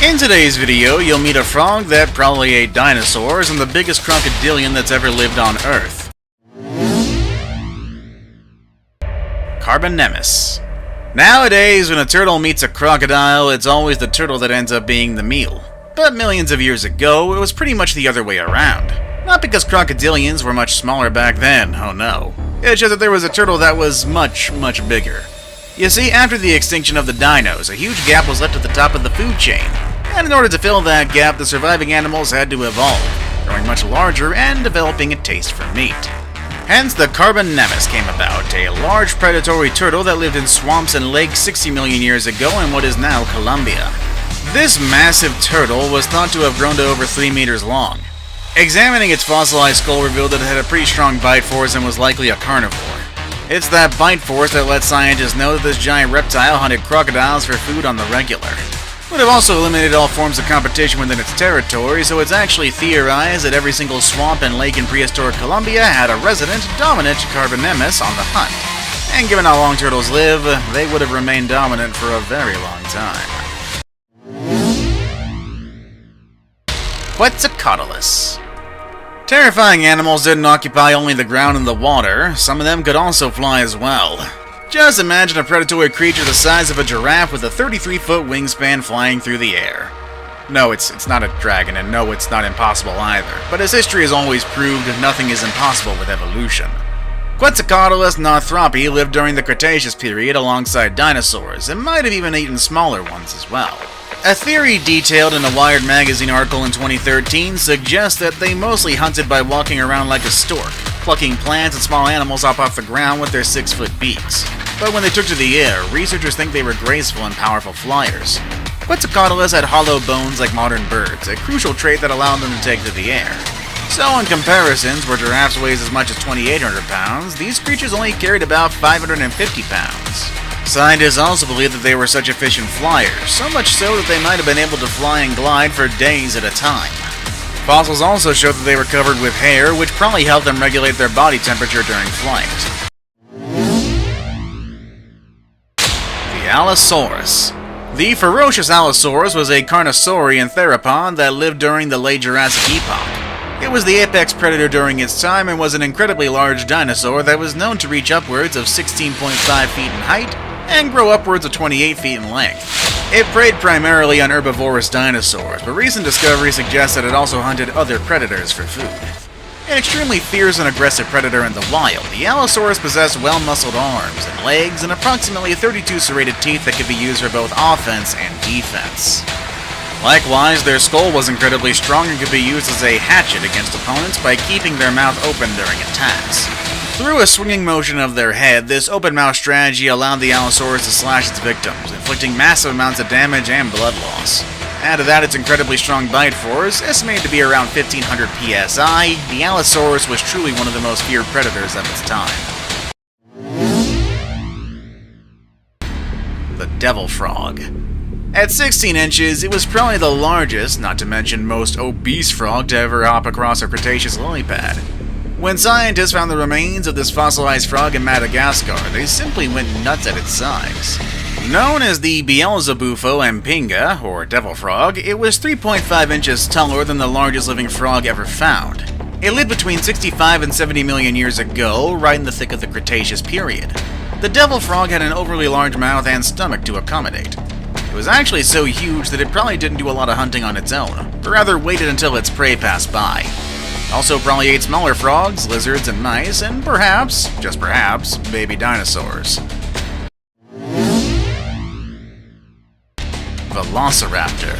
In today's video, you'll meet a frog that probably ate dinosaurs and the biggest crocodilian that's ever lived on Earth. Carbonemus. Nowadays, when a turtle meets a crocodile, it's always the turtle that ends up being the meal. But millions of years ago, it was pretty much the other way around. Not because crocodilians were much smaller back then, oh no. It's just that there was a turtle that was much bigger. You see, after the extinction of the dinos, a huge gap was left at the top of the food chain. And in order to fill that gap, the surviving animals had to evolve, growing much larger and developing a taste for meat. Hence, the Carbonemus came about, a large predatory turtle that lived in swamps and lakes 60 million years ago in what is now Colombia. This massive turtle was thought to have grown to over 3 meters long. Examining its fossilized skull revealed that it had a pretty strong bite force and was likely a carnivore. It's that bite force that lets scientists know that this giant reptile hunted crocodiles for food on the regular. Would have also eliminated all forms of competition within its territory, so it's actually theorized that every single swamp and lake in prehistoric Colombia had a resident, dominant Carbonemus on the hunt. And given how long turtles live, they would have remained dominant for a very long time. Quetzalcoatlus. Terrifying animals didn't occupy only the ground and the water, some of them could also fly as well. Just imagine a predatory creature the size of a giraffe with a 33-foot wingspan flying through the air. No, it's not a dragon, and no, it's not impossible either, but as history has always proved, nothing is impossible with evolution. Quetzalcoatlus northropi lived during the Cretaceous period alongside dinosaurs, and might have even eaten smaller ones as well. A theory detailed in a Wired magazine article in 2013 suggests that they mostly hunted by walking around like a stork, plucking plants and small animals up off the ground with their 6-foot beaks. But when they took to the air, researchers think they were graceful and powerful flyers. Quetzalcoatlus had hollow bones like modern birds, a crucial trait that allowed them to take to the air. So in comparisons, where giraffes weighed as much as 2,800 pounds, these creatures only carried about 550 pounds. Scientists also believe that they were such efficient flyers, so much so that they might have been able to fly and glide for days at a time. Fossils also show that they were covered with hair, which probably helped them regulate their body temperature during flight. The Allosaurus. The ferocious Allosaurus was a carnosaurian theropod that lived during the late Jurassic epoch. It was the apex predator during its time and was an incredibly large dinosaur that was known to reach upwards of 16.5 feet in height and grow upwards of 28 feet in length. It preyed primarily on herbivorous dinosaurs, but recent discoveries suggest that it also hunted other predators for food. An extremely fierce and aggressive predator in the wild, the Allosaurus possessed well-muscled arms and legs and approximately 32 serrated teeth that could be used for both offense and defense. Likewise, their skull was incredibly strong and could be used as a hatchet against opponents by keeping their mouth open during attacks. Through a swinging motion of their head, this open-mouth strategy allowed the Allosaurus to slash its victims, inflicting massive amounts of damage and blood loss. Add to that its incredibly strong bite force, estimated to be around 1500 psi, the Allosaurus was truly one of the most feared predators of its time. The devil frog. At 16 inches, it was probably the largest, not to mention most obese frog to ever hop across a Cretaceous lily pad. When scientists found the remains of this fossilized frog in Madagascar, they simply went nuts at its size. Known as the Beelzebufo Mpinga, or devil frog, it was 3.5 inches taller than the largest living frog ever found. It lived between 65 and 70 million years ago, right in the thick of the Cretaceous period. The devil frog had an overly large mouth and stomach to accommodate. It was actually so huge that it probably didn't do a lot of hunting on its own, but rather waited until its prey passed by. It also probably ate smaller frogs, lizards, and mice, and perhaps, just perhaps, baby dinosaurs. Velociraptor.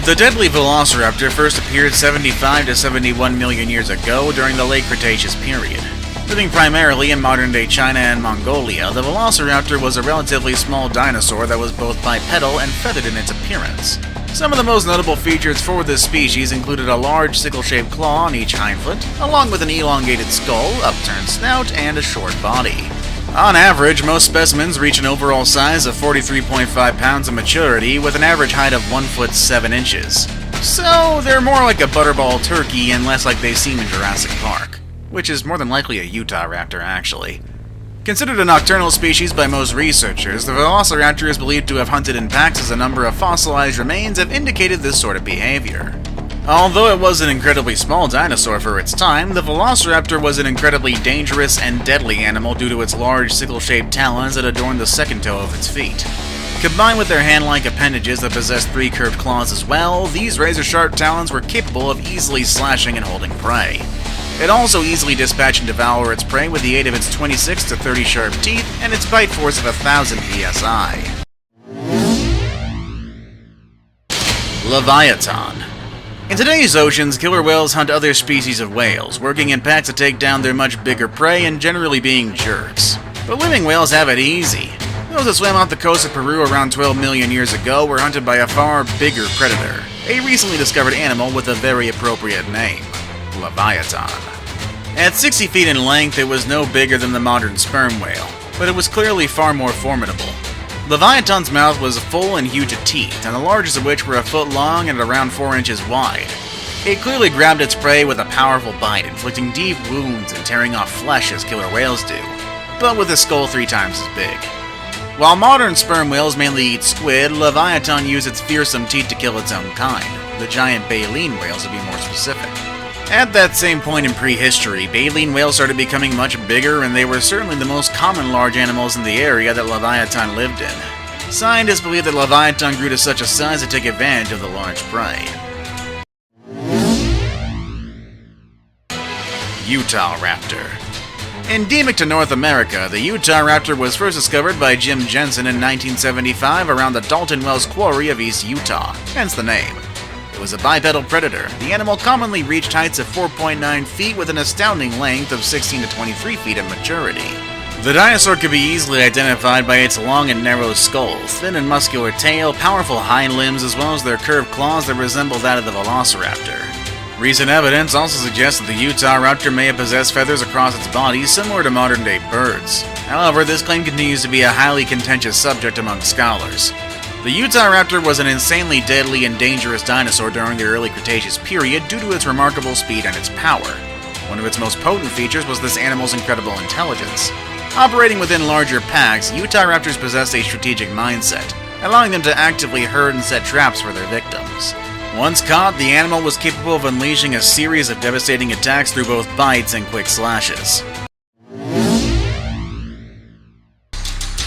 The deadly Velociraptor first appeared 75 to 71 million years ago during the late Cretaceous period. Living primarily in modern-day China and Mongolia, the Velociraptor was a relatively small dinosaur that was both bipedal and feathered in its appearance. Some of the most notable features for this species included a large sickle-shaped claw on each hindfoot, along with an elongated skull, upturned snout, and a short body. On average, most specimens reach an overall size of 43.5 pounds of maturity, with an average height of 1 foot 7 inches. So, they're more like a butterball turkey and less like they seem in Jurassic Park. Which is more than likely a Utah raptor, actually. Considered a nocturnal species by most researchers, the velociraptor is believed to have hunted in packs as a number of fossilized remains have indicated this sort of behavior. Although it was an incredibly small dinosaur for its time, the velociraptor was an incredibly dangerous and deadly animal due to its large sickle-shaped talons that adorned the second toe of its feet. Combined with their hand-like appendages that possessed 3 curved claws as well, these razor-sharp talons were capable of easily slashing and holding prey. It also easily dispatched and devour its prey with the aid of its 26 to 30 sharp teeth and its bite force of 1,000 psi. Leviathan. In today's oceans, killer whales hunt other species of whales, working in packs to take down their much bigger prey and generally being jerks. But living whales have it easy. Those that swam off the coast of Peru around 12 million years ago were hunted by a far bigger predator, a recently discovered animal with a very appropriate name, Leviathan. At 60 feet in length, it was no bigger than the modern sperm whale, but it was clearly far more formidable. Leviathan's mouth was full and huge of teeth, and the largest of which were a foot long and around 4 inches wide. It clearly grabbed its prey with a powerful bite, inflicting deep wounds and tearing off flesh as killer whales do, but with a skull 3 times as big. While modern sperm whales mainly eat squid, Leviathan used its fearsome teeth to kill its own kind, the giant baleen whales to be more specific. At that same point in prehistory, baleen whales started becoming much bigger, and they were certainly the most common large animals in the area that Leviathan lived in. Scientists believe that Leviathan grew to such a size to take advantage of the large prey. Utah raptor. Endemic to North America, the Utah raptor was first discovered by Jim Jensen in 1975 around the Dalton Wells Quarry of East Utah, hence the name. It was a bipedal predator. The animal commonly reached heights of 4.9 feet with an astounding length of 16 to 23 feet at maturity. The dinosaur could be easily identified by its long and narrow skull, thin and muscular tail, powerful hind limbs, as well as their curved claws that resemble that of the velociraptor. Recent evidence also suggests that the Utah raptor may have possessed feathers across its body similar to modern-day birds. However, this claim continues to be a highly contentious subject among scholars. The Utah raptor was an insanely deadly and dangerous dinosaur during the early Cretaceous period due to its remarkable speed and its power. One of its most potent features was this animal's incredible intelligence. Operating within larger packs, Utah raptors possessed a strategic mindset, allowing them to actively herd and set traps for their victims. Once caught, the animal was capable of unleashing a series of devastating attacks through both bites and quick slashes.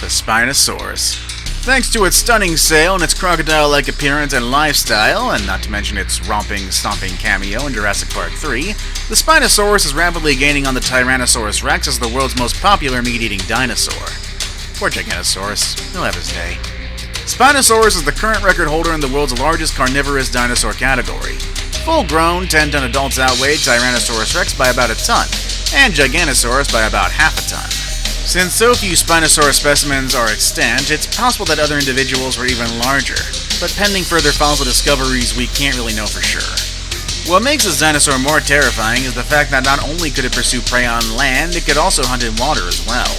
The Spinosaurus. Thanks to its stunning sail and its crocodile-like appearance and lifestyle, and not to mention its romping, stomping cameo in Jurassic Park 3, the Spinosaurus is rapidly gaining on the Tyrannosaurus Rex as the world's most popular meat-eating dinosaur. Poor Giganosaurus, he'll have his day. Spinosaurus is the current record holder in the world's largest carnivorous dinosaur category. Full-grown, 10-ton adults outweigh Tyrannosaurus Rex by about a ton, and Giganosaurus by about half a ton. Since so few Spinosaurus specimens are extant, it's possible that other individuals were even larger, but pending further fossil discoveries, we can't really know for sure. What makes this dinosaur more terrifying is the fact that not only could it pursue prey on land, it could also hunt in water as well.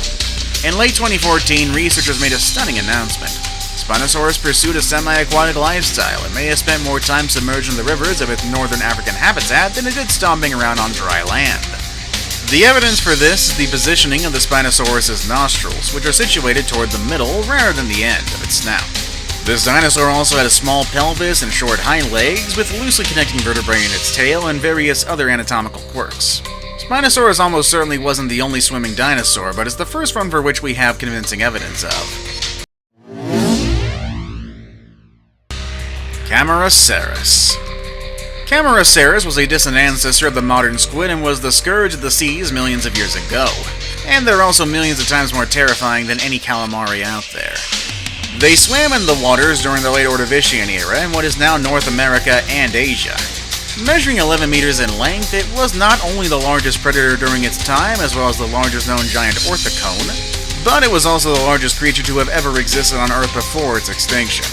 In late 2014, researchers made a stunning announcement. Spinosaurus pursued a semi-aquatic lifestyle and may have spent more time submerged in the rivers of its northern African habitat than it did stomping around on dry land. The evidence for this is the positioning of the Spinosaurus's nostrils, which are situated toward the middle rather than the end of its snout. This dinosaur also had a small pelvis and short hind legs, with loosely connecting vertebrae in its tail and various other anatomical quirks. Spinosaurus almost certainly wasn't the only swimming dinosaur, but is the first one for which we have convincing evidence of. Camarasaurus. Camarasaurus was a distant ancestor of the modern squid and was the scourge of the seas millions of years ago. And they're also millions of times more terrifying than any calamari out there. They swam in the waters during the late Ordovician era in what is now North America and Asia. Measuring 11 meters in length, it was not only the largest predator during its time, as well as the largest known giant orthocone, but it was also the largest creature to have ever existed on Earth before its extinction.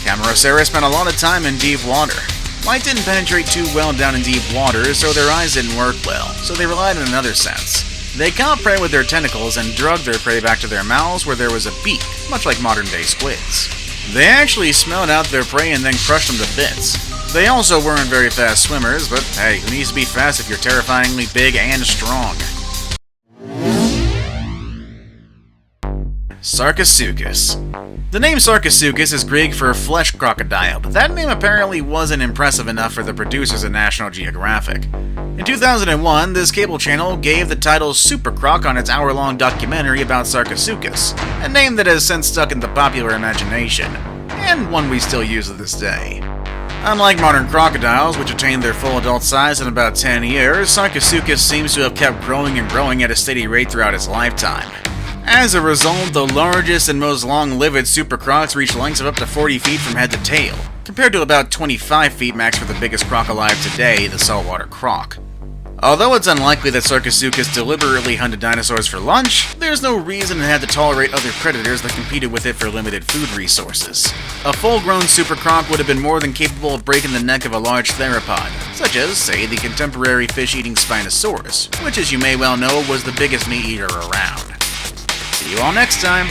Camarasaurus spent a lot of time in deep water. Light didn't penetrate too well down in deep water, so their eyes didn't work well, so they relied on another sense. They caught prey with their tentacles and drugged their prey back to their mouths where there was a beak, much like modern-day squids. They actually smelled out their prey and then crushed them to bits. They also weren't very fast swimmers, but hey, who needs to be fast if you're terrifyingly big and strong? Sarcosuchus. The name Sarcosuchus is Greek for flesh crocodile, but that name apparently wasn't impressive enough for the producers at National Geographic. In 2001, this cable channel gave the title Super Croc on its hour-long documentary about Sarcosuchus, a name that has since stuck in the popular imagination, and one we still use to this day. Unlike modern crocodiles, which attained their full adult size in about 10 years, Sarcosuchus seems to have kept growing and growing at a steady rate throughout its lifetime. As a result, the largest and most long-lived super crocs reach lengths of up to 40 feet from head to tail, compared to about 25 feet max for the biggest croc alive today, the saltwater croc. Although it's unlikely that Sarcosuchus deliberately hunted dinosaurs for lunch, there's no reason it had to tolerate other predators that competed with it for limited food resources. A full-grown super croc would have been more than capable of breaking the neck of a large theropod, such as, say, the contemporary fish-eating Spinosaurus, which as you may well know was the biggest meat eater around. See you all next time!